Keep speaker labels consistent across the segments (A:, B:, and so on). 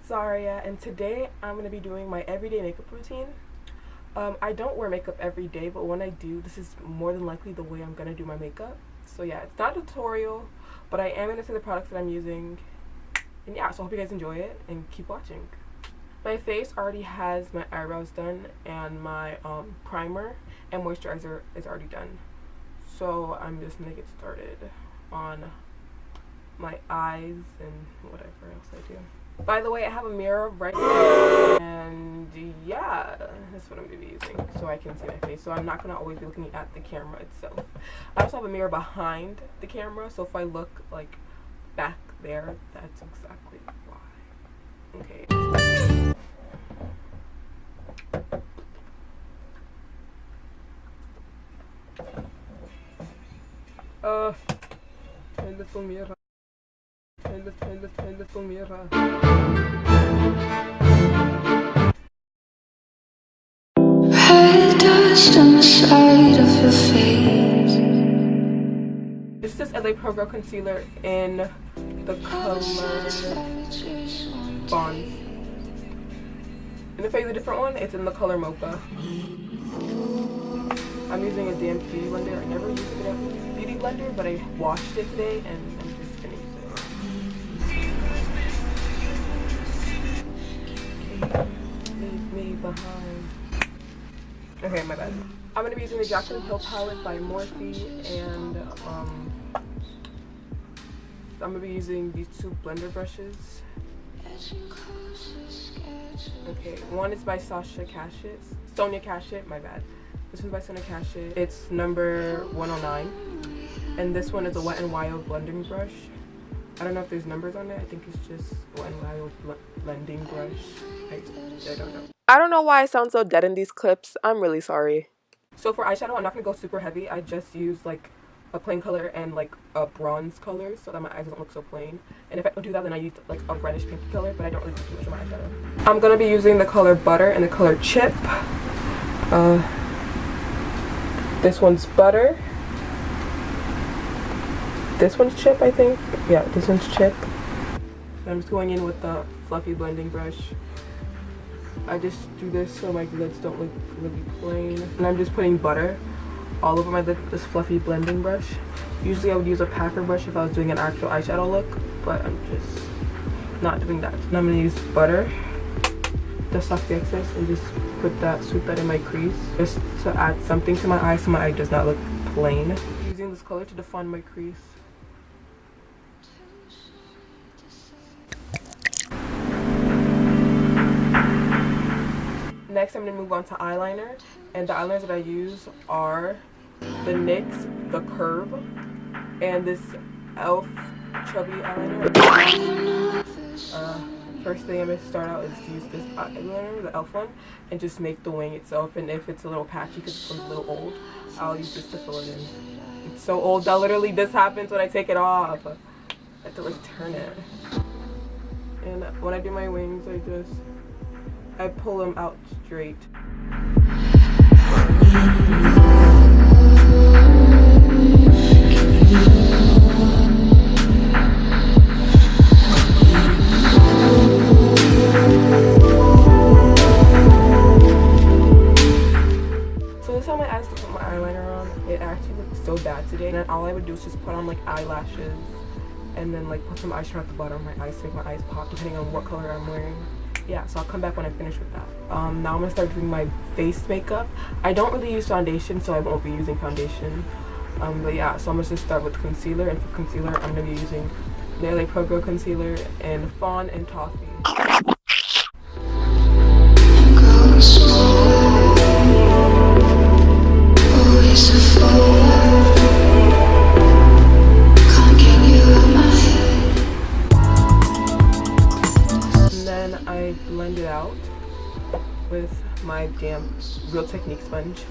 A: it's Zaria, and today I'm going to be doing my everyday makeup routine. I don't wear makeup every day, but when I do, this is more than likely the way I'm going to do my makeup. So yeah, it's not a tutorial, but I am going to say the products that I'm using. And yeah, so I hope you guys enjoy it and keep watching. My face already has my eyebrows done, and my primer and moisturizer is already done. So I'm just going to get started on my eyes and whatever else I do. By the way, I have a mirror right here, and yeah, that's what I'm going to be using so I can see my face. So I'm not going to always be looking at the camera itself. I also have a mirror behind the camera, so if I look like back there, that's exactly why. Okay. El de su mirror. El de su mirror.
B: Red dust on the side of your face.
A: This is LA Pro Girl Concealer in the color Bond. And if I use a different one, it's in the color Mocha. I'm using a damn beauty blender. I never use a beauty blender, but I washed it today and I'm just gonna use it. Okay, leave me behind. Okay, my bad. I'm gonna be using the Jaclyn Hill palette by Morphe, and I'm gonna be using these two blender brushes. Okay, one is by Sonia Kashit, my bad. This one's by Sonia Kashit. It's number 109. And this one is a Wet n Wild blending brush. I don't know if there's numbers on it. I think it's just Wet n Wild blending brush. I don't know. I don't know why I sound so dead in these clips. I'm really sorry. So for eyeshadow, I'm not going to go super heavy. I just use like a plain color and like a bronze color so that my eyes don't look so plain. And if I don't do that, then I use like a reddish pinky color, but I don't really do too much of my eyeshadow. I'm going to be using the color Butter and the color Chip. This one's Butter. This one's Chip, I think. Yeah, this one's Chip. I'm just going in with the fluffy blending brush. I just do this so my lids don't look really plain. And I'm just putting butter all over my lid with this fluffy blending brush. Usually I would use a packer brush if I was doing an actual eyeshadow look, but I'm just not doing that. And I'm going to use butter, dust off the excess, and just swoop that in my crease, just to add something to my eye so my eye does not look plain. I'm using this color to define my crease. Next, I'm going to move on to eyeliner, and the eyeliners that I use are the NYX, the Curve, and this e.l.f. chubby eyeliner. First thing I'm going to start out is to use this eyeliner, the e.l.f. one, and just make the wing itself. And if it's a little patchy because this one's a little old, I'll use this to fill it in. It's so old that literally this happens when I take it off. I have to like turn it. And when I do my wings, I pull them out straight. So this is how my eyes look with my eyeliner on. It actually looks so bad today. And then all I would do is just put on like eyelashes and then like put some eyeshadow at the bottom of my eyes to make my eyes pop depending on what color I'm wearing. Yeah, so I'll come back when I finish with that. Now I'm going to start doing my face makeup. I don't really use foundation, so I won't be using foundation. But yeah, so I'm going to just start with concealer. And for concealer, I'm going to be using the LA Pro Girl Concealer in Fawn and Toffee. I blend it out with my damp Real Technique sponge.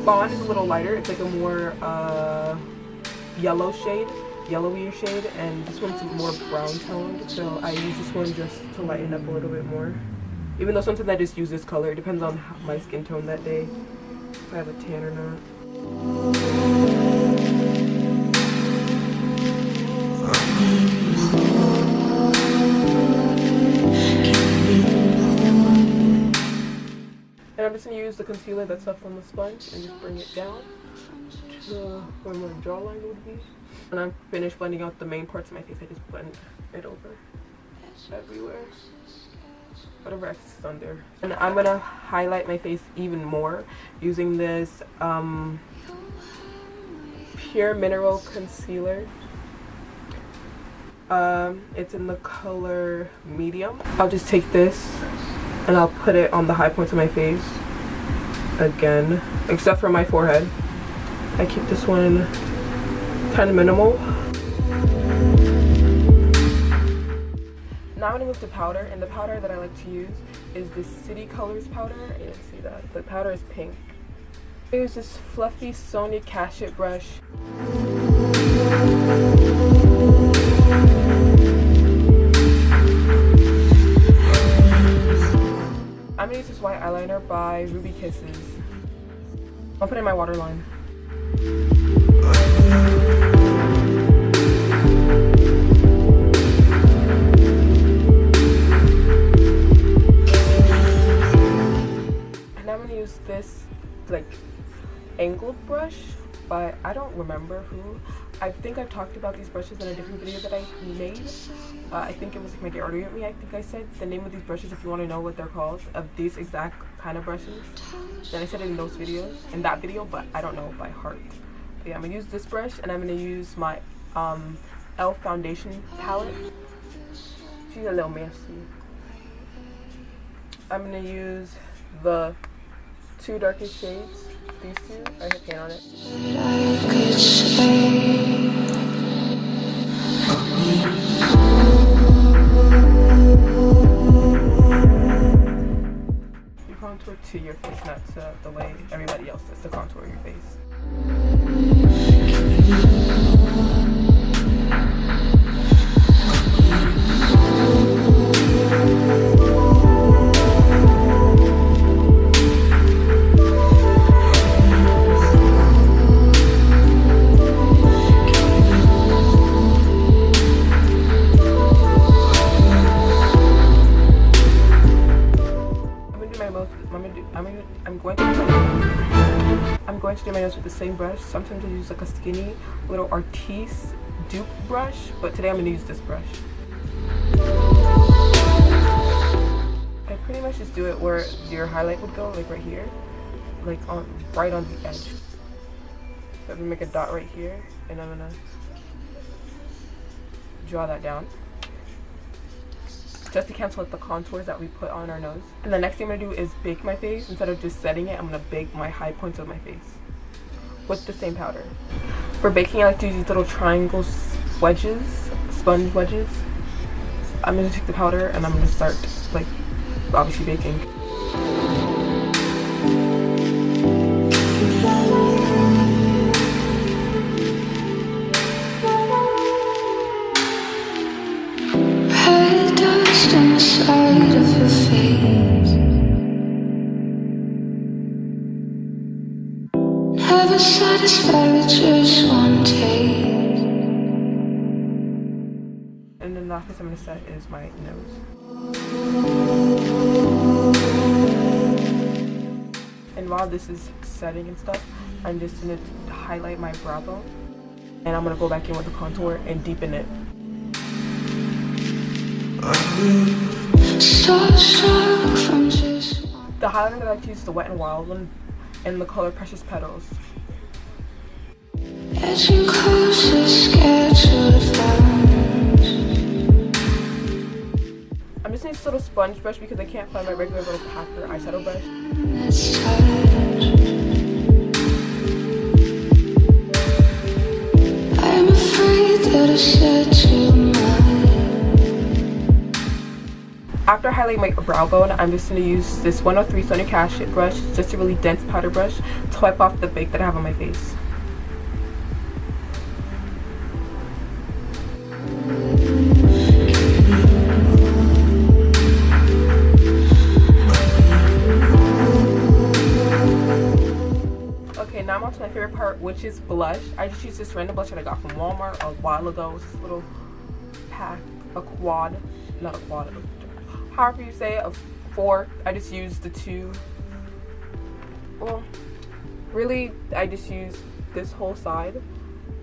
A: Fawn is a little lighter. It's like a more yellow shade. yellowier shade, and this one's more brown toned, so I use this one just to lighten up a little bit more. Even though sometimes I just use this color, it depends on my skin tone that day, if I have a tan or not. And I'm just going to use the concealer that's left on the sponge and just bring it down to where my jawline would be. When I'm finished blending out the main parts of my face, I just blend it over everywhere, whatever excess is on there. And I'm going to highlight my face even more using this Pure Mineral Concealer. It's in the color medium. I'll just take this and I'll put it on the high points of my face again, except for my forehead. I keep this one kind of minimal. Now I'm gonna move to powder, and the powder that I like to use is this City Colors powder. You can see that the powder is pink. I use this fluffy Sonia Cachet brush. I'm gonna use this white eyeliner by Ruby Kisses. I'll put it in my waterline. And I'm gonna use this like angled brush by, I don't remember who. I think I've talked about these brushes in a different video that I made. I think it was like my Get Order With Me. I think I said the name of these brushes if you want to know what they're called, of these exact kind of brushes. Then I said it in those videos, in that video, but I don't know by heart. But yeah, I'm gonna use this brush, and I'm gonna use my e.l.f. foundation palette. She's a little messy. I'm gonna use the two darkest shades, these two. I have paint on it. You contour to your face, not to the way everybody else does to contour your face. I'm going to do my nose with the same brush. Sometimes I use like a skinny little Artiste dupe brush, but today I'm going to use this brush. I pretty much just do it where your highlight would go, like right here, like right on the edge. So I'm going to make a dot right here, and I'm going to draw that down, just to cancel out the contours that we put on our nose. And the next thing I'm gonna do is bake my face. Instead of just setting it, I'm gonna bake my high points of my face with the same powder. For baking, I like to use these little triangle wedges, sponge wedges. I'm gonna take the powder and I'm gonna start, like, obviously baking.
B: On the side of your face, never satisfied with just one taste.
A: And then the last place I'm going to set is my nose. And while this is setting and stuff, I'm just going to highlight my brow bone, and I'm going to go back in with the contour and deepen it. The highlighter that I like to use is the Wet and Wild one in the color Precious Petals.
B: Edging closer, scared to advance.
A: I'm just using this little sponge brush because I can't find my regular little packer eyeshadow brush.
B: Let's touch. I'm afraid that I said too much.
A: After highlighting my brow bone, I'm just going to use this 103 Sonia Cachet brush, just a really dense powder brush, to wipe off the bake that I have on my face. on to my favorite part, which is blush. I just used this random blush that I got from Walmart a while ago. It's this little pack, however you say it, of 4. I just used the 2. Well, really, I just used this whole side,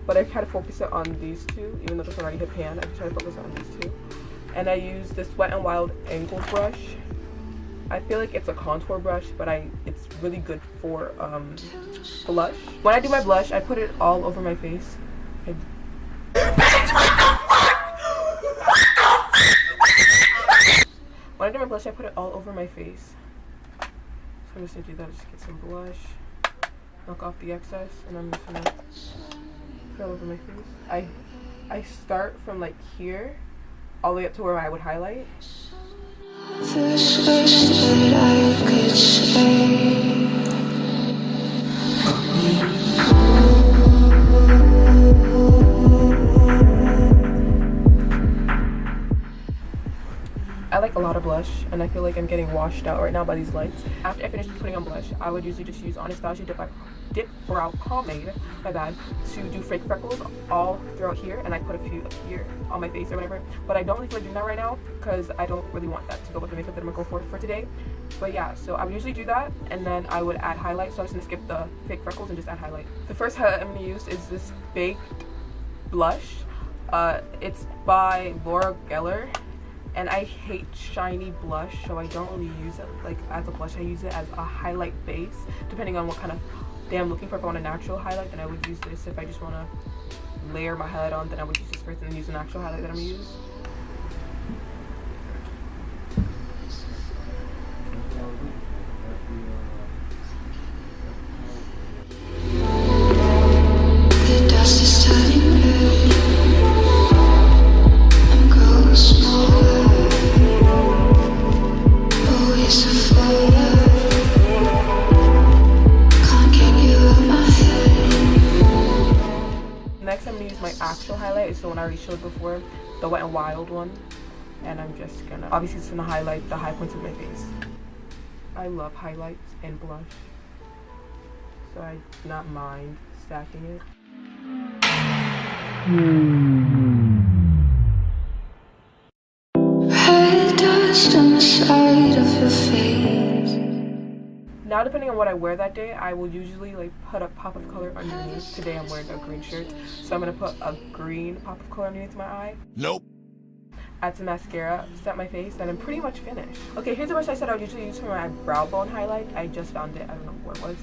A: but I try to focus it on these 2, even though this one already hit pan. I just try to focus it on these 2. And I use this Wet n Wild angle brush. I feel like it's a contour brush, but it's really good for blush. When I do my blush, I put it all over my face. When I do my blush, I put it all over my face. So I'm just gonna do that, just get some blush, knock off the excess, and I'm just gonna put it all over my face. I start from like here, all the way up to where I would highlight.
B: This wish that I could say.
A: I like a lot of blush, and I feel like I'm getting washed out right now by these lights. After I finish putting on blush, I would usually just use Anastasia Dip Brow Pomade, to do fake freckles all throughout here, and I put a few up here on my face or whatever. But I don't really feel like doing that right now because I don't really want that to go with the makeup that I'm gonna go for today. But yeah, so I would usually do that, and then I would add highlight. So I'm just gonna skip the fake freckles and just add highlight. The first highlight I'm gonna use is this baked blush. It's by Laura Geller. And I hate shiny blush, so I don't really use it like as a blush. I use it as a highlight base, depending on what kind of day I'm looking for. If I want a natural highlight, then I would use this. If I just want to layer my highlight on, then I would use this first and then use an actual highlight that I'm going to use.
B: The dust is turning red. I'm growing smaller. Always a fire. Can't get you out my head.
A: Next, I'm going to use my actual highlight. It's the one I already showed before, the Wet n Wild one. And I'm just going to, obviously it's going to highlight the high points of my face. I love highlights and blush, so I do not mind stacking it.
B: Red dust on the side of your face.
A: Now, depending on what I wear that day, I will usually like put a pop of color underneath. Today I'm wearing a green shirt, so I'm gonna put a green pop of color underneath my eye.
C: Nope.
A: Add some mascara, set my face, and I'm pretty much finished. Okay, here's the brush I said I would usually use for my brow bone highlight. I just found it, I don't know where it was.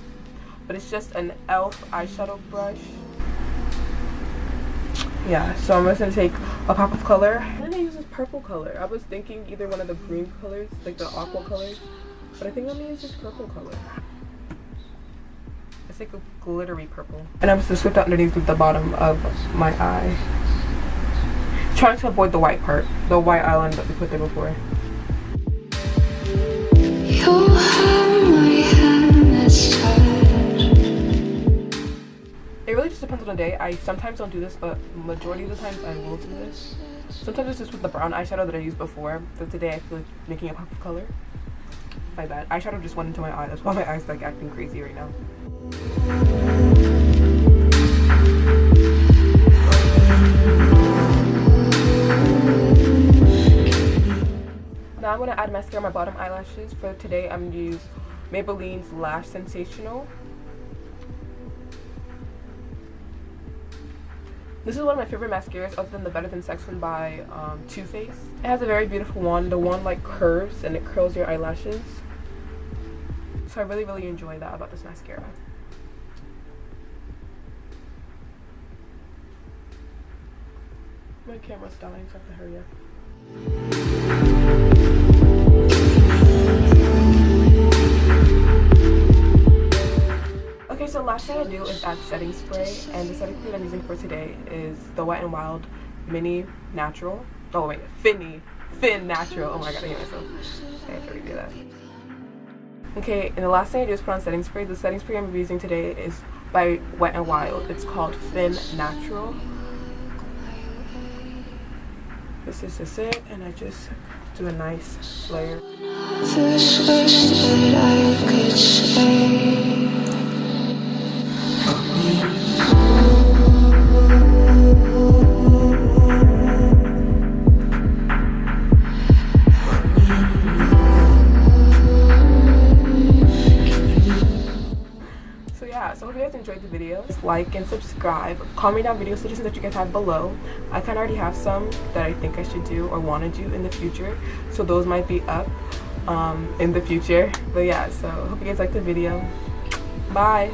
A: But it's just an e.l.f. eyeshadow brush. Yeah, so I'm just gonna take a pop of color. I'm gonna use this purple color. I was thinking either one of the green colors, like the aqua colors, but I think I'm gonna use this purple color. It's like a glittery purple. And I'm just gonna swipe that underneath the bottom of my eye. Trying to avoid the white part, the white eyeliner that we put there before.
B: You have my hand that's tired.
A: It really just depends on the day. I sometimes don't do this, but majority of the times I will do this. Sometimes it's just with the brown eyeshadow that I used before, but today I feel like making a pop of color. My bad. Eyeshadow just went into my eye. That's why my eye's like acting crazy right now. Now I'm going to add mascara on my bottom eyelashes. For today, I'm going to use Maybelline's Lash Sensational. This is one of my favorite mascaras other than the Better Than Sex one by Too Faced. It has a very beautiful wand. The wand like curves and it curls your eyelashes. So I really, really enjoy that about this mascara. My camera's dying, so I have to hurry up. Okay, so last thing I do is add setting spray, and the setting spray that I'm using for today is the Wet n Wild Mini Natural. Oh wait, Fin Natural. Oh my god, I hate myself. I have to redo that. Okay, and the last thing I do is put on setting spray. The setting spray I'm using today is by Wet n Wild. It's called Fin Natural. This is just it, and I just do a nice layer.
B: This wish that I could say.
A: videos, like and subscribe. Comment down video suggestions that you guys have below. I kind of already have some that I think I should do or want to do in the future, so those might be up in the future. But yeah, so hope you guys liked the video. Bye.